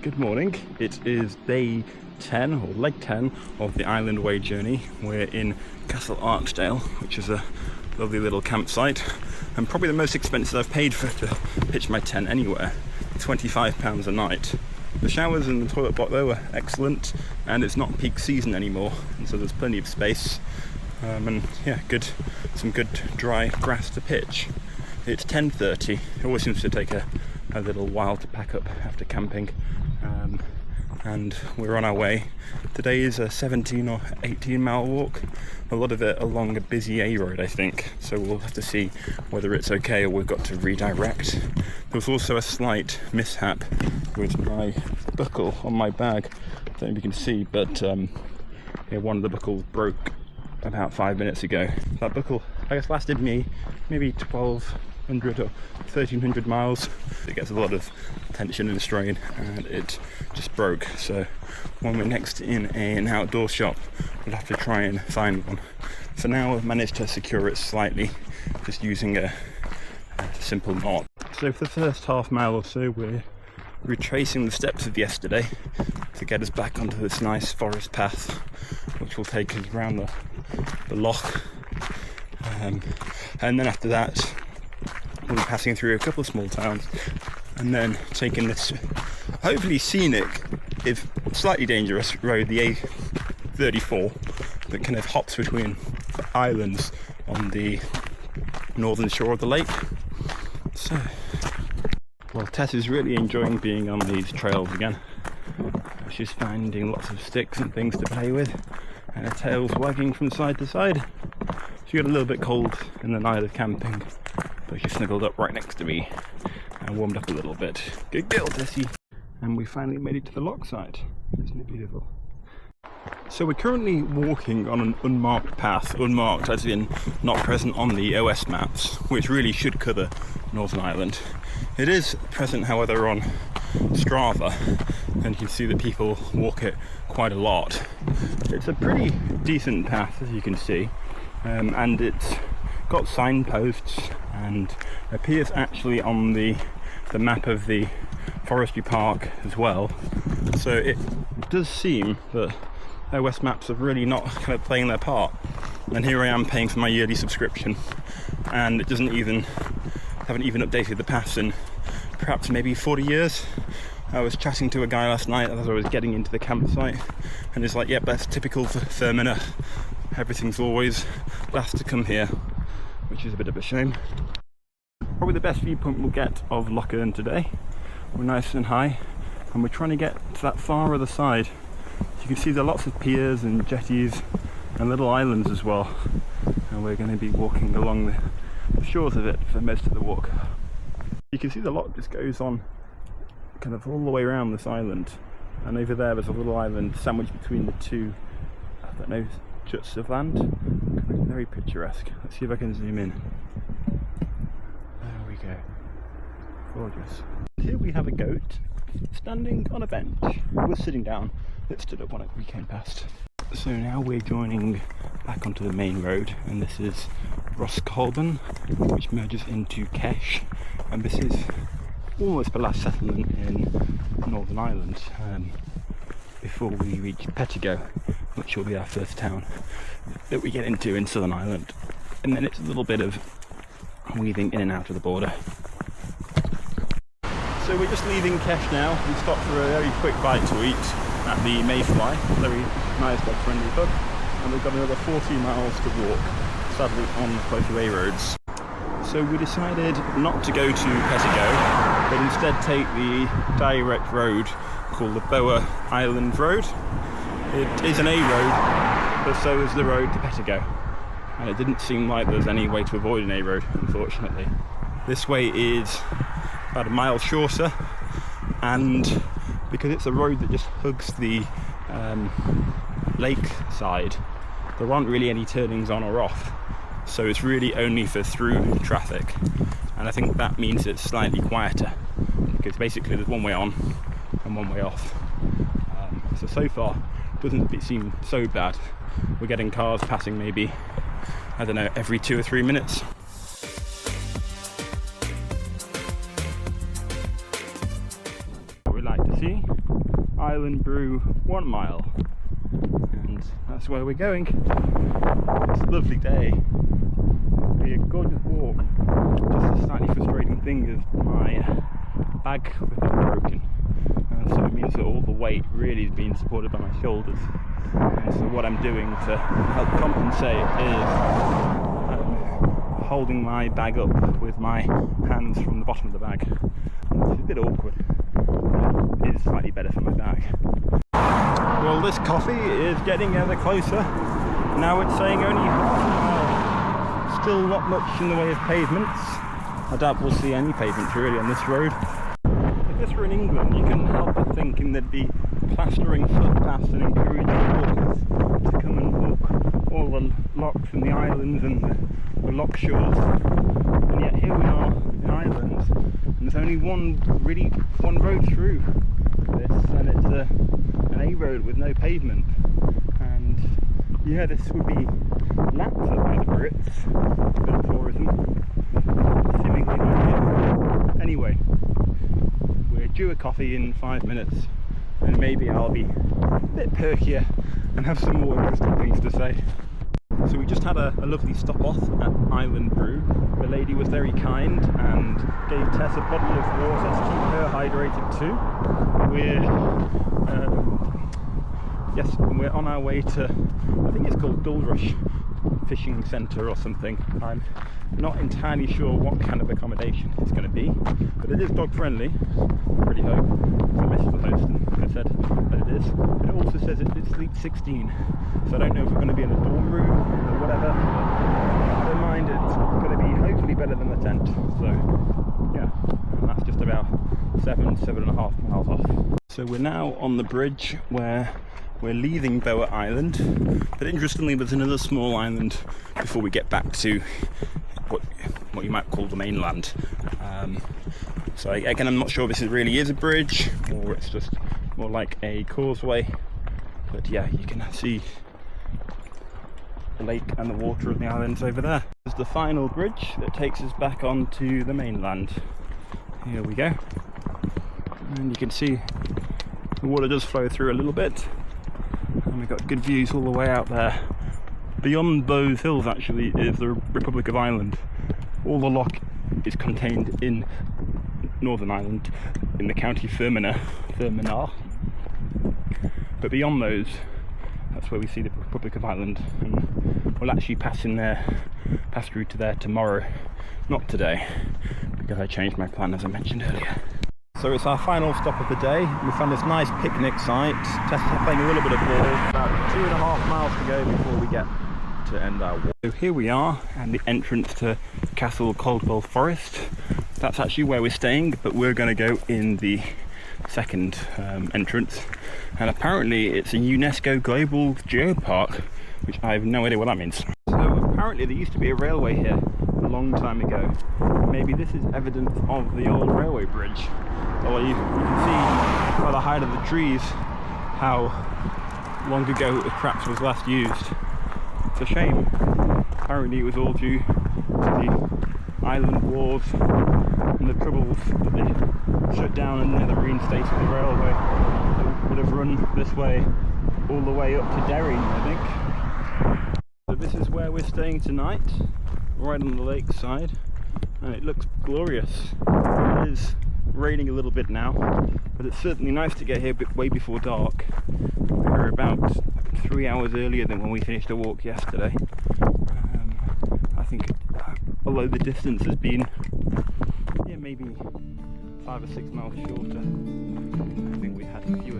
Good morning. It is day 10 or leg 10 of the Island Way journey. We're in Castle Archdale, which is a lovely little campsite and probably the most expensive I've paid for to pitch my tent anywhere. £25 a night. The showers and the toilet block though are excellent, and it's not peak season anymore, and so there's plenty of space and yeah, some good dry grass to pitch. It's 10:30. It always seems to take a little while to pack up after camping, and we're on our way. Today is a 17 or 18 mile walk, a lot of it along a busy A road I think, so we'll have to see whether it's okay or we've got to redirect. There was also a slight mishap with my buckle on my bag. I don't know if you can see, but yeah, one of the buckles broke about 5 minutes ago. That buckle, I guess, lasted me maybe 1,200 or 1,300 miles. It gets a lot of tension and strain, and it just broke. So when we're next in an outdoor shop, we'll have to try and find one. For now, I've managed to secure it slightly, just using a simple knot. So for the first half mile or so, we're retracing the steps of yesterday to get us back onto this nice forest path, which will take us around the loch, and then after that we'll be passing through a couple of small towns and then taking this hopefully scenic, if slightly dangerous road, the A34, that kind of hops between islands on the northern shore of the lake. So, well, Tess is really enjoying being on these trails again. She's finding lots of sticks and things to play with, and her tail's wagging from side to side. She got a little bit cold in the night of camping, but she snuggled up right next to me and warmed up a little bit. Good girl, Tessie. And we finally made it to the loch site. Isn't it beautiful? So we're currently walking on an unmarked path, unmarked as in not present on the OS maps, which really should cover Northern Ireland. It is present, however, on Strava, and you can see that people walk it quite a lot. It's a pretty decent path, as you can see, and it's got signposts and appears actually on the map of the forestry park as well. So it does seem that OS maps are really not kind of playing their part, and here I am paying for my yearly subscription, and it haven't even updated the paths in perhaps maybe 40 years. I was chatting to a guy last night as I was getting into the campsite, and he's like, yep, that's typical for Fermanagh. Everything's always last to come here, which is a bit of a shame. Probably the best viewpoint we'll get of Loch Earn today. We're nice and high, and we're trying to get to that far other side. You can see there are lots of piers and jetties and little islands as well, and we're going to be walking along the shores of it for most of the walk. You can see the loch just goes on kind of all the way around this island, and over there's a little island sandwiched between the two, I don't know, juts of land. Kind of very picturesque. Let's see if I can zoom in. There we go. Gorgeous. Here we have a goat standing on a bench. It was sitting down, it stood up when we came past. So now we're joining back onto the main road, and this is Roscommon, which merges into Kesh, and this is almost the last settlement in Northern Ireland before we reach Pettigo, which will be our first town that we get into in Southern Ireland, and then it's a little bit of weaving in and out of the border. So we're just leaving Kesh now. We stopped for a very quick bite to eat at the Mayfly, very nice dog friendly pub, and we've got another 14 miles to walk, sadly on both way roads. So we decided not to go to Pettigo, but instead take the direct road called the Boa Island Road. It is an A road, but so is the road to Pettigo, and it didn't seem like there's any way to avoid an A road, unfortunately. This way is about a mile shorter, and because it's a road that just hugs the lake side, there aren't really any turnings on or off, so it's really only for through traffic, and I think that means it's slightly quieter, because basically there's one way on and one way off. So far it doesn't seem so bad. We're getting cars passing maybe, I don't know, every 2 or 3 minutes. Calamity, Island Brew 1 mile, and that's where we're going. It's a lovely day, it'll be a gorgeous walk. Just a slightly frustrating thing is my bag is broken, and so it means that all the weight really is being supported by my shoulders. And so what I'm doing to help compensate is holding my bag up with my hands from the bottom of the bag. It's a bit awkward, but it is slightly better for my bag. Well, this coffee is getting ever closer. Now it's saying only half a mile. Still not much in the way of pavements. I doubt we'll see any pavements really on this road. If this were in England, you couldn't help but thinking there'd be plastering footpaths and encouraging walkers to come and walk all the locks and the islands and the lock shores. And yet here we are in Ireland, and there's only one road through this, and it's an A road with no pavement. And yeah, this would be lapped up by the Brits, a bit of tourism, seemingly not here. Anyway, we're due a coffee in 5 minutes, and maybe I'll be a bit perkier and have some more interesting things to say. So we just had a lovely stop off at Island Brew. The lady was very kind and gave Tess a bottle of water to keep her hydrated too. We're on our way to, I think it's called Dulrush Fishing Centre or something. I'm not entirely sure what kind of accommodation it's going to be, but it is dog friendly, I really hope. I messaged the host and they said that it is. But it also says it sleep 16, so I don't know if we're going to be in a dorm room or whatever. I don't mind, it's going to be hopefully better than the tent. So yeah, and that's just about 7.5 miles off. So we're now on the bridge where we're leaving Boa Island, but interestingly there's another small island before we get back to what you might call the mainland. So again, I'm not sure if this really is a bridge or it's just more like a causeway, but yeah, you can see the lake and the water of the islands over there. This is the final bridge that takes us back onto the mainland. Here we go, and you can see the water does flow through a little bit, and we've got good views all the way out there. Beyond those hills actually is the Republic of Ireland. All the loch is contained in Northern Ireland, in the county Fermanagh. But beyond those, that's where we see the Republic of Ireland, and we'll actually pass through to there tomorrow, not today, because I changed my plan as I mentioned earlier. So it's our final stop of the day. We found this nice picnic site. Tess is playing a little bit of ball. About 2.5 miles to go before we get to end our walk. So here we are at the entrance to Castle Caldwell Forest. That's actually where we're staying, but we're going to go in the second entrance. And apparently it's a UNESCO Global Geopark, which I have no idea what that means. So apparently there used to be a railway here a long time ago. Maybe this is evidence of the old railway bridge. Or you can see by the height of the trees how long ago it perhaps was last used. It's a shame. Apparently it was all due to the island wars and the troubles that they shut down and never reinstated the railway. It would have run this way all the way up to Derry, I think. So this is where we're staying tonight, right on the lake side, and it looks glorious. It is raining a little bit now, but it's certainly nice to get here way before dark. We're about 3 hours earlier than when we finished the walk yesterday. I think, although the distance has been maybe 5 or 6 miles shorter, I think we had a few